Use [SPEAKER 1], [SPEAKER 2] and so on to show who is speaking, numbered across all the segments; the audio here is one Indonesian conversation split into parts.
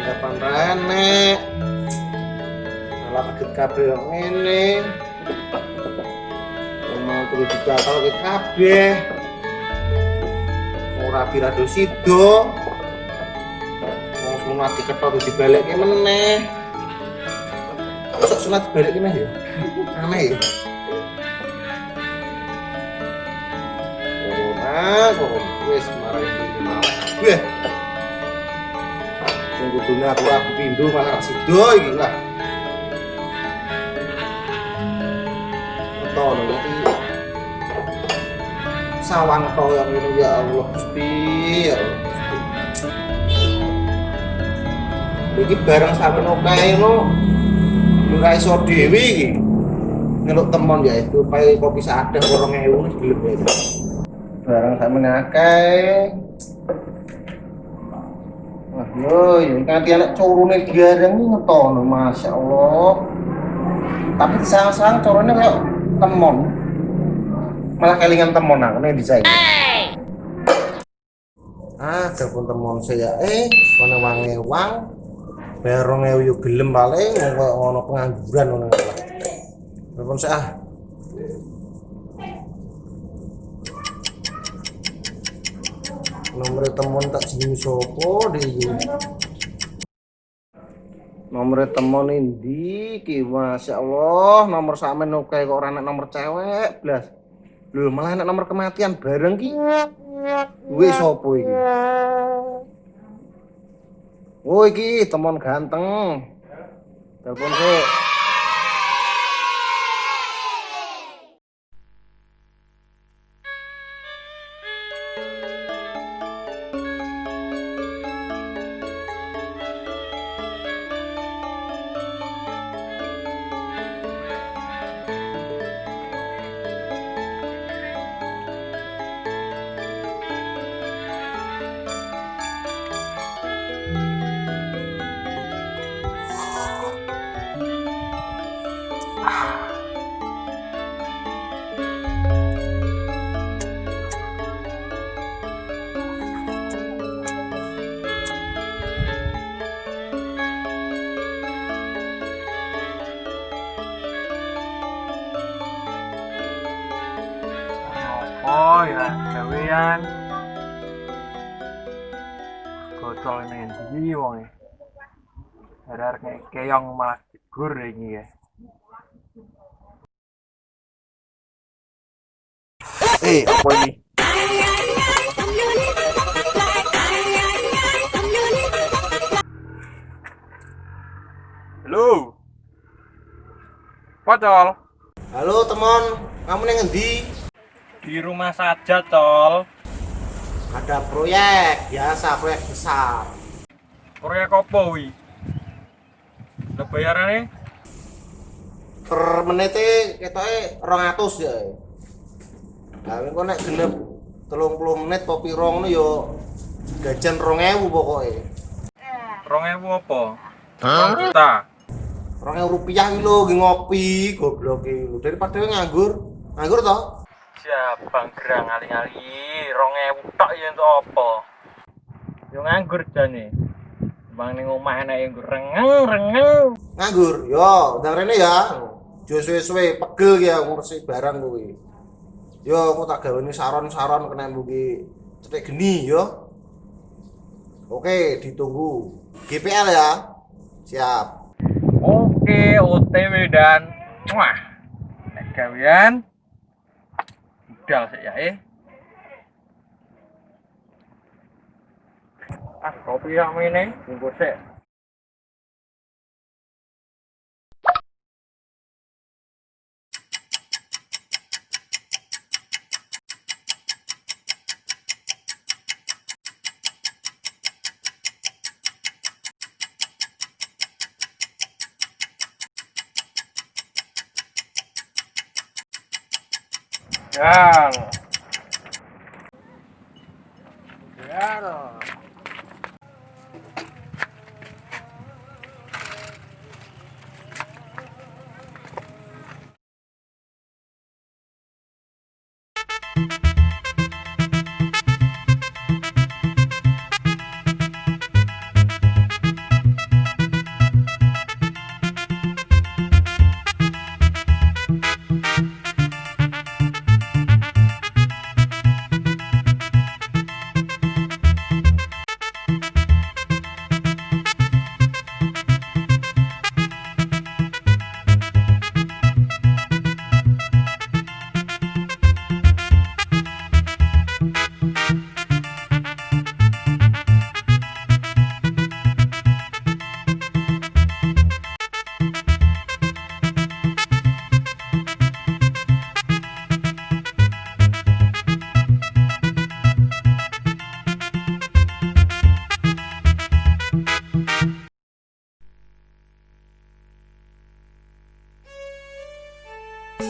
[SPEAKER 1] Kapan rene malah kaget kabeh kok ngene. Mau terus dibatal ke kabeh. Ora pirado sido. Wong sunat diketok dibalekke meneh. Kok sunat dibalekke meneh ya? Aneh ya. Kok wis marahi iki malah. Weh. Sing kudune aku pindho malah sido iki lah. Tono iki sawang to yang ini ya Allah Gusti ya Allah Gusti. Iki bareng sampeyan kae no ora iso dhewe iki. Ngeluk temon ya itu pae kopi sadeh 2000 wis gelem ya. Bareng sampeyan akeh. Wah yo nganti anak curune gareng ngetono masyaallah. Tapi disang-sang corone kayak temon. Malah kelingan temon aku nih bisa ini. Telepon temon saya kono wang bayar 2000 yo gelem paling ngono pengangguran ngono. Telepon saya. Nomor temon tak jenenge sapa iki? Nomor temon endi ki masyaallah nomor sampean oke kok ora nomor cewek blas. Lho malah anak nomor kematian bareng ki. Kuwi sapa iki? Oh iki temon ganteng. Telepon sik.
[SPEAKER 2] Oh ya, gawean. Gotol ndi wong e. Harar keong malah jegur iki ya. Apa ini? Halo. Pocol.
[SPEAKER 1] Halo temon, kamu ning endi?
[SPEAKER 2] Di rumah saja, Tol.
[SPEAKER 1] Ada proyek, biasa proyek besar.
[SPEAKER 2] Proyek apa wi? Lah bayarane?
[SPEAKER 1] Per menite ketoke 200 ya. Lah kok nek genep 30 menit apa piro ngono ya gajan 2000 pokoke.
[SPEAKER 2] 2000 apa? 2 juta.
[SPEAKER 1] 2000 rupiah iki lho nggih ngopi goblok iki lho daripada nganggur. Nganggur toh?
[SPEAKER 2] Siap Bang Gerang ali-ali 2000 tok ya entuk apa? Yo nganggur jane. Bang ning omah enake rengeng.
[SPEAKER 1] Nganggur. Yo, ndang rene ya. Jo suwe-suwe pegel ki aku ngresik barang kuwi. Yo aku tak gaweni saron-saron kena mbuki cetek geni yo. Oke, ditunggu. GPL ya. Siap.
[SPEAKER 2] Oke, OTW dan wah. Nek gawean budal sik ya kopi yang ini bungkus sik. Ya.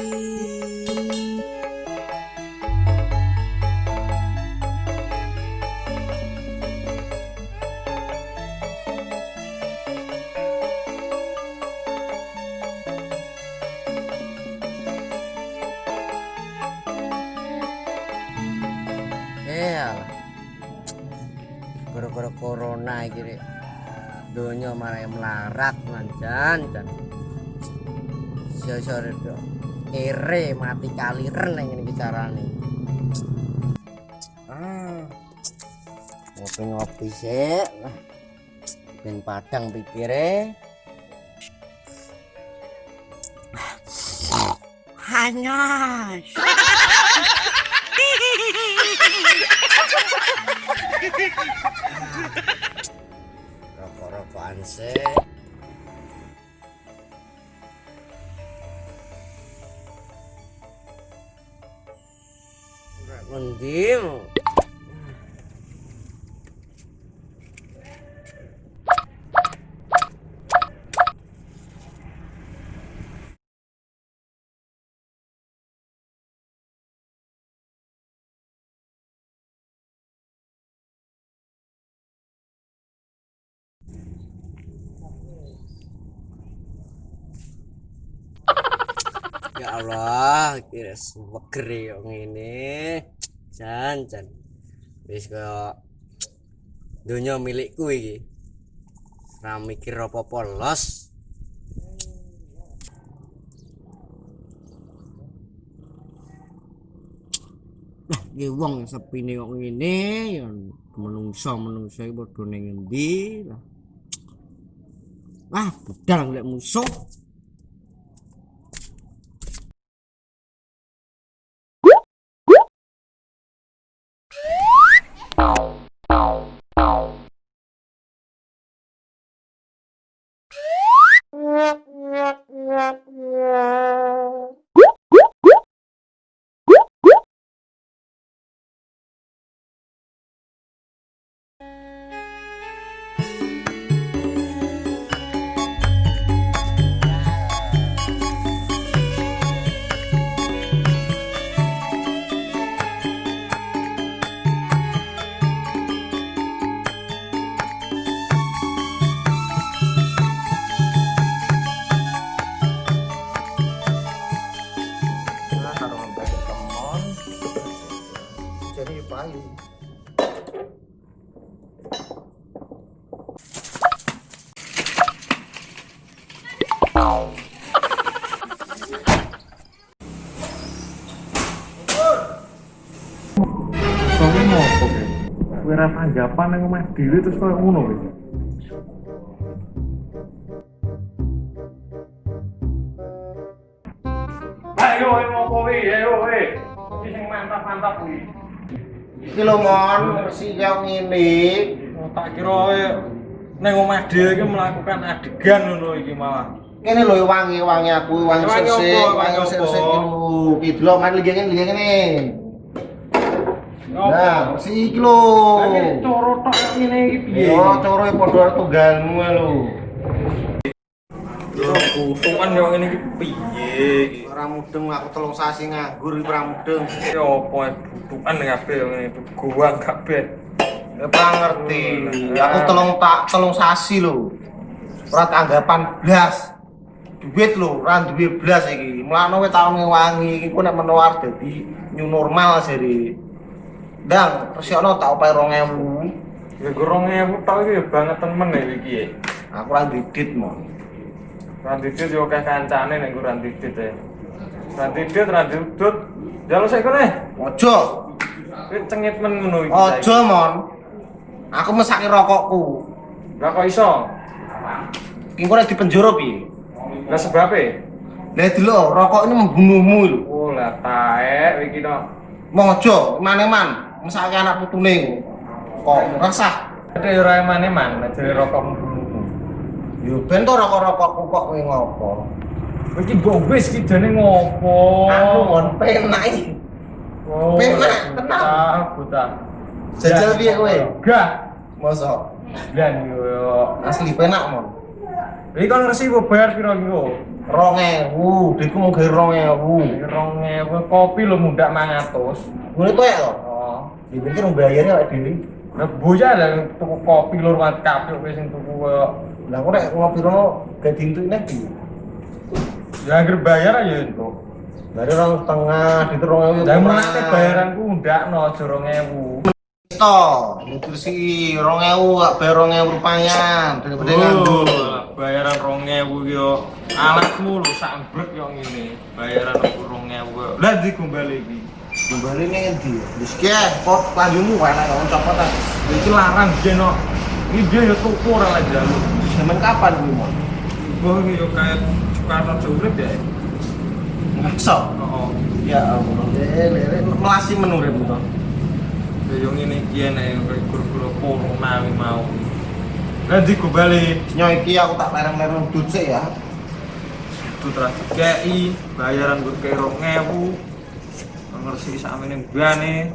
[SPEAKER 3] Alah, gara-gara corona iki rek. Donya marai melarat manjan jan. Sore do. Ere mati kaliren ning ngene iki carane. Ngopi sik. Ben padang pikire. Hanas. Rokok-rokokan sih. Mending. Ya Allah, kira seger yo ngene. Jan. Wis kaya donya milikku iki. Ora mikir apa-apa los. Iki wong sepine kok ngene ya menungso iki padha ning endi lah. Wah, budal golek musuh.
[SPEAKER 1] Jadi payu.
[SPEAKER 2] Soalnya ngopo ya? Kowe ra tanggapan nang omah dhewe terus koyo ngono kowe. Ayo ngopo kowe, ayo kowe. Iki sing mantap-mantap kuwi.
[SPEAKER 1] Iki lho mon, mesti kaya ngene.
[SPEAKER 2] Tak kira kowe nang omah dhewe iki melakukan adegan ngono iki malah.
[SPEAKER 1] Kene lho wangi-wangi aku, wangi
[SPEAKER 2] Wangi
[SPEAKER 1] sisik,
[SPEAKER 2] apa,
[SPEAKER 1] wangi
[SPEAKER 2] wangi
[SPEAKER 1] sisik
[SPEAKER 2] apa?
[SPEAKER 1] lho. Ki delok man ngene. Nah, si iki lho.
[SPEAKER 2] Iki coro tok ngene iki piye?
[SPEAKER 1] Yo, coro padha tunggalmu lho.
[SPEAKER 2] Yo kutungan yo ngene iki piye iki?
[SPEAKER 1] Ora mudeng aku 3 sasi nganggur iki ora mudeng.
[SPEAKER 2] Yo opo butukan kabeh yo ngene iki goang kabeh.
[SPEAKER 1] Ya ora ngerti. Aku 3 sasi lho. Ora tanggapan blas. Duit lho, ora duwe blas iki. Mulane kowe taun ngewangi iki ku nek menawar dadi new normal jare. Ndang, persiono tak opae 2000.
[SPEAKER 2] Ya 2000 tok iki ya bangetan men iki ya.
[SPEAKER 1] Aku ora didit mon.
[SPEAKER 2] Randidit yo akeh kancane nek ora randidit e. Randidit. Jaluk sik kene.
[SPEAKER 1] Ojo.
[SPEAKER 2] Kowe cengit men ngono iki.
[SPEAKER 1] Ojo mon. Aku mesake rokokku.
[SPEAKER 2] Lah kok iso?
[SPEAKER 1] Ki kok nek dipenjara piye?
[SPEAKER 2] Lah sebabe?
[SPEAKER 1] Lah delok rokok ini membunuhmu lho.
[SPEAKER 2] Oh lah taek iki to.
[SPEAKER 1] Mojo, maneman, mesake anak putune kok resah.
[SPEAKER 2] Ade ora emane-man, nek jare rokok membunuhmu.
[SPEAKER 1] Yo ben to rokok-rokokku kok kowe ngopo?
[SPEAKER 2] Iki mbok wis iki jane ngopo?
[SPEAKER 1] Anu mon penak iki.
[SPEAKER 2] Oh,
[SPEAKER 1] penak, tenang.
[SPEAKER 2] Buta.
[SPEAKER 1] Jajal piye kowe?
[SPEAKER 2] Gak.
[SPEAKER 1] Mosok
[SPEAKER 2] Dan yo
[SPEAKER 1] asli penak mon.
[SPEAKER 2] Iki kon resi kok bayar piro iki kok?
[SPEAKER 1] 2000, diku mau gawe 2000.
[SPEAKER 2] 2000 kopi lho mundak 500.
[SPEAKER 1] Ngono to ya to?
[SPEAKER 2] Oh.
[SPEAKER 1] Dipikir mbayarnya awake dhewe.
[SPEAKER 2] Lah bocah lah tuku kopi lho mat kabeh wis sing tuku koyo
[SPEAKER 1] Lah kok nek ngopi rono gak dintuine piye?
[SPEAKER 2] ya anggere bayar aja itu.
[SPEAKER 1] Dari 2,5 di 2000.
[SPEAKER 2] Lah menate bayaranku ndakno aja 2000.
[SPEAKER 1] To, nutur si 2000 gak bayar 2000 rupiah. Daripada nganggur.
[SPEAKER 2] Bayaran 2000 ki yo alatmu lho sak mbrek yo ngene. Bayaran 2000. Lah ndi kembali iki.
[SPEAKER 1] Kembali ning endi? Wis ki kok lanjutmu wae nek kon copot ta.
[SPEAKER 2] Iki larang jen no. Iki dia yo tuku ora lah jaluk.
[SPEAKER 1] Sampeyan kapan kuwi mon?
[SPEAKER 2] Gua iki yo kayak Soekarno urip ya.
[SPEAKER 1] Masa?
[SPEAKER 2] Heeh.
[SPEAKER 1] Ya Allah, melasi menurut to.
[SPEAKER 2] Ya yo ngene iki enek guru-guru corona wi mau. Lah ndi kembali.
[SPEAKER 1] Nyo iki aku tak lereng-lereng dut sik ya.
[SPEAKER 2] Itu terus KI bayaran gue kayak 2000 ngerti sakmene mbane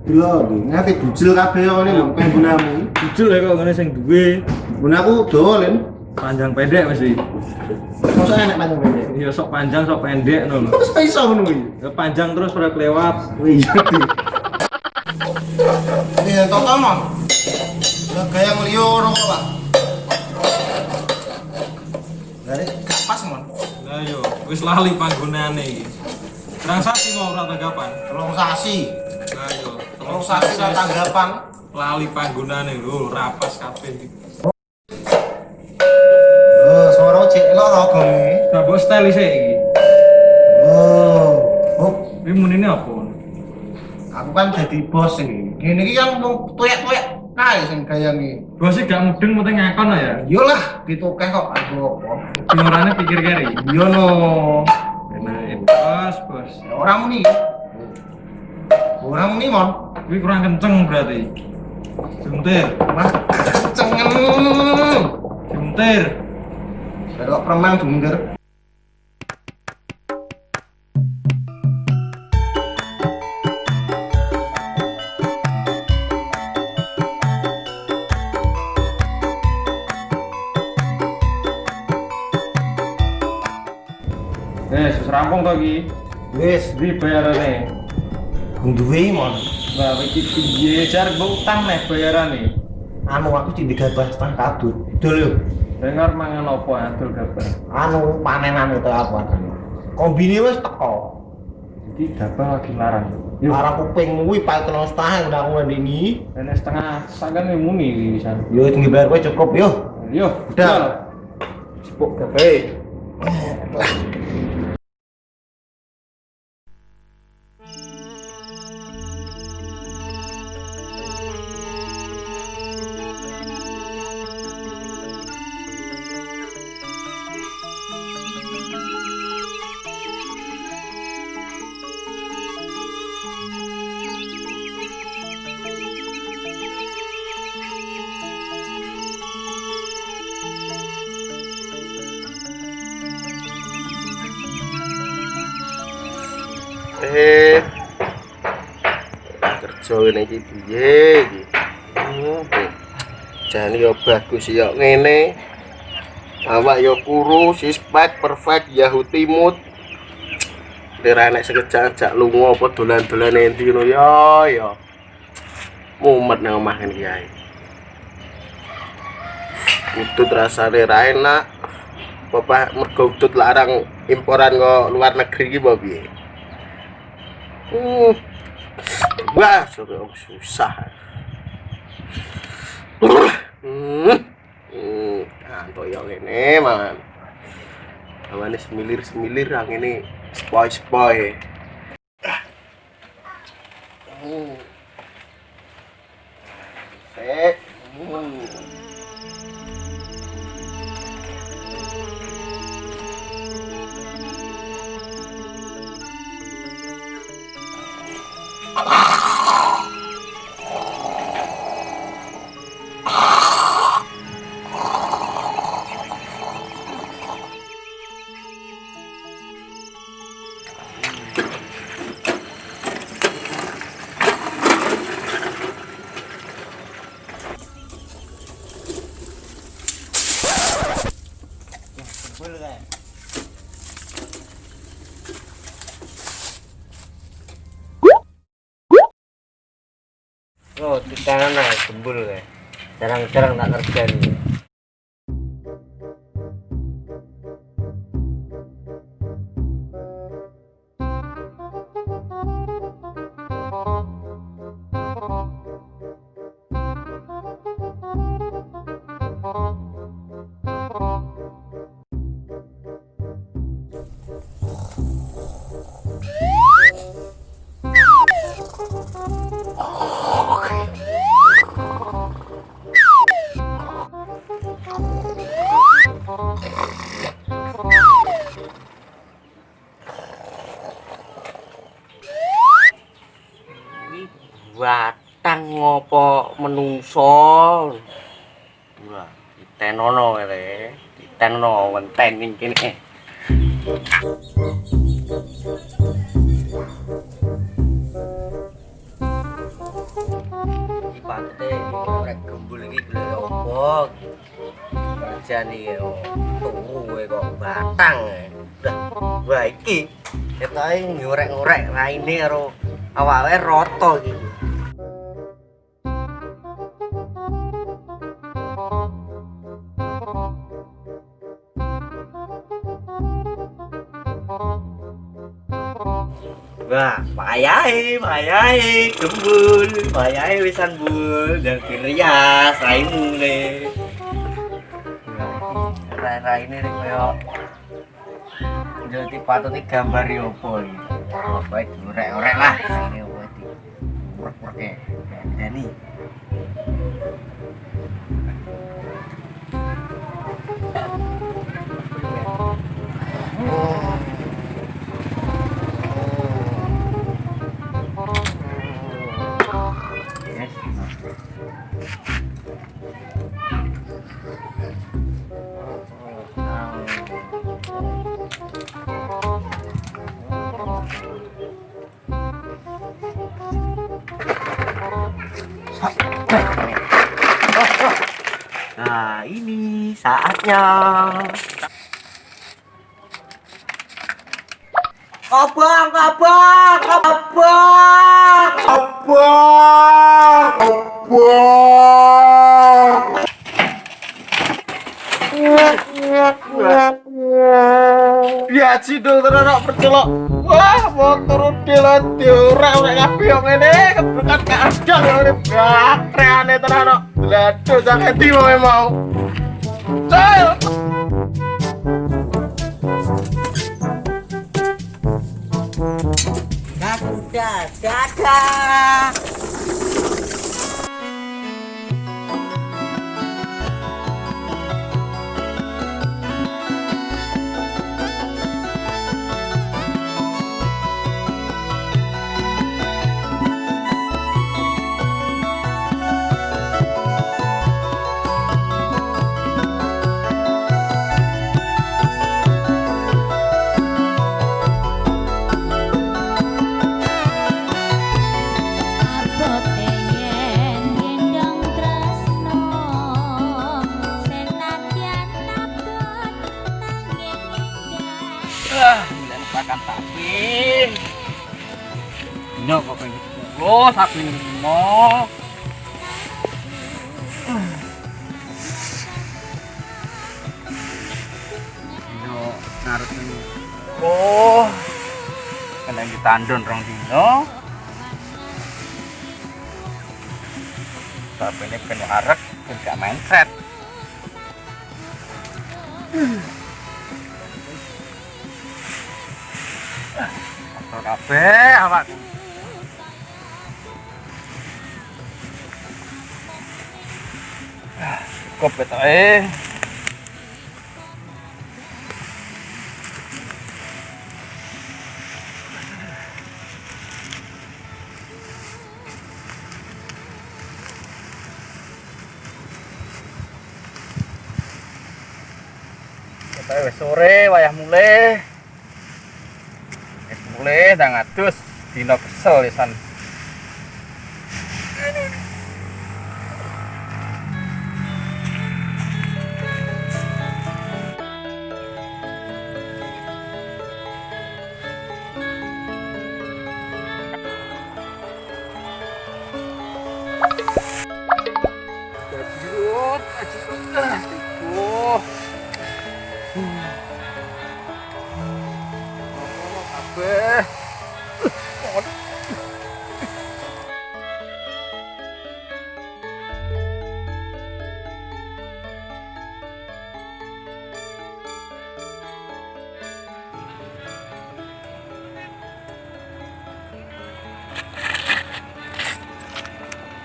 [SPEAKER 1] Lho, ngati bujil kabeh ngene lho penggunamu.
[SPEAKER 2] bujul ya kok ngene sing duwe
[SPEAKER 1] Gunaku dolen.
[SPEAKER 2] panjang pendek mesti
[SPEAKER 1] Masa enek panjang pendek.
[SPEAKER 2] ya sok panjang sok pendek ngono lho
[SPEAKER 1] Terus iso ngono kuwi.
[SPEAKER 2] ya panjang terus ora kelewat
[SPEAKER 1] Oh iya. Ini yang total mon. Lah gaya ngeliyo rokok, Pak. Dari kapas mon.
[SPEAKER 2] lah yo wis lali panggonane iki transaksi mau ora tanggapan
[SPEAKER 1] Telung sasi.
[SPEAKER 2] lah yo
[SPEAKER 1] Telung sasi ra tanggapan.
[SPEAKER 2] lali panggonane lho rapas kabeh iki
[SPEAKER 1] Oh, suara cek elok to gone.
[SPEAKER 2] nah mbok style sik iki
[SPEAKER 1] Oh. Oh,
[SPEAKER 2] iki munine apa
[SPEAKER 1] aku kan jadi bos ini. Ini iki kan mau tuyek-tuyek kae sing gaya iki.
[SPEAKER 2] bos sih gak mudeng mesti ngakon ya
[SPEAKER 1] Iyalah, ditukeh kok aku apa.
[SPEAKER 2] piorane pikir keri
[SPEAKER 1] Iya no.
[SPEAKER 2] enak bos
[SPEAKER 1] Orang muni. Orang muni mon.
[SPEAKER 2] Wih kurang kenceng berarti. Jumtir,
[SPEAKER 1] Mas kencengen.
[SPEAKER 2] jumtir.
[SPEAKER 1] Delok preman bunder.
[SPEAKER 2] Wis rampung to iki.
[SPEAKER 1] Wis,
[SPEAKER 2] Di bayarane.
[SPEAKER 1] duwe mon.
[SPEAKER 2] Lah iki piye jar mbok utang nih bayarane.
[SPEAKER 1] Anu aku di gabah setengah kadut. Dul yo.
[SPEAKER 2] Dengar mangan apa adol kabar.
[SPEAKER 1] Anu panenan itu apa? Kombine wis teko.
[SPEAKER 2] Iki gabah lagi larang. Yo,
[SPEAKER 1] Arah kuping kuwi pae 3,5 udah aku ngandini.
[SPEAKER 2] dene setengah sakan muni iki pisan.
[SPEAKER 1] Yo tinggi bayar kowe cukup yo.
[SPEAKER 2] Yo,
[SPEAKER 1] Udah. Sepuk gawe. Kerja ngene iki piye iki? Jane yo bagus yo ngene. Awak yo kuru, sispek perfect Yahudi mood. Ora enek sekejak lunga apa dolan-dolan endi ngono yo. Mumet nang omah ngene iki ae. Udut rasane ra enak. Bapak mergo udut larang imporan kok luar negeri iki apa piye? Wah, susah. Kanto yo ngene, Man. Awane semilir-semilir ang ini spoy-spoy. Sek.
[SPEAKER 3] Oh, di tangan lah gembul ya. Jarang-jarang tak kerja nih. Batang ngopo menungso. Wah, ditenono kene. Ditenono wenten ning kene. Iki pate ora gembul iki lho opo. Jane yo turu kok batang. Wah iki ketoke ngorek-ngorek raine karo awake rata iki. Wah, payahe gembul, payahe wisan bul, dan kirias raimu le. Rai-raine nek koyo jadi patut gambar yo opo iki. Apa diorek-orek lah, ini opo iki. Urek-urek. Jadi nah, ini saatnya. Abang, abang, abang, abang, ya cidul tenan percelok. Wah, motor delan diorek-orek kabeh yo ngene, kebekat kadang ngene bakreane tenan kok. Laduh sak endi wae mau. Cel. Dadah, dadah. Makan sapi. Dino kok pengen oh sapi mau. Dino naruh ini. Oh. Kena ditandon rong dino. Sapi ini kena arek, gak main set. Kotor kabeh awak. Cukup betoke. Betoke wis sore wayah mulih. Mulai dah ngatus dino kesel lisan.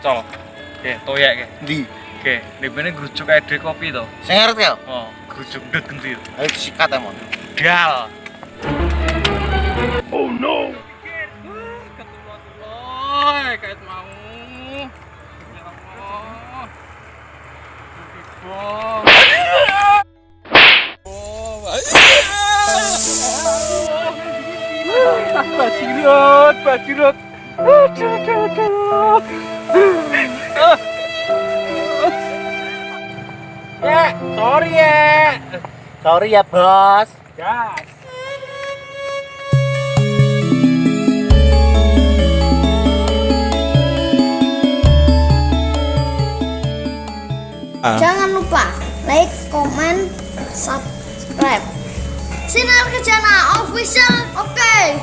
[SPEAKER 2] Col. Oke, toyek ke.
[SPEAKER 1] Ndi?
[SPEAKER 2] Oke, dibene grujuk ede kopi to.
[SPEAKER 1] Sing ngerti ya?
[SPEAKER 2] Oh, grujuk ndet gendi.
[SPEAKER 1] Ayo sikat emon.
[SPEAKER 2] Gal. Kayak mau. Bajirut, bajirut. Ya, sorry ya.
[SPEAKER 3] Sorry ya, Bos.
[SPEAKER 2] Gas.
[SPEAKER 4] Jangan lupa like, comment, subscribe. Sinar Kejana Official. Oke.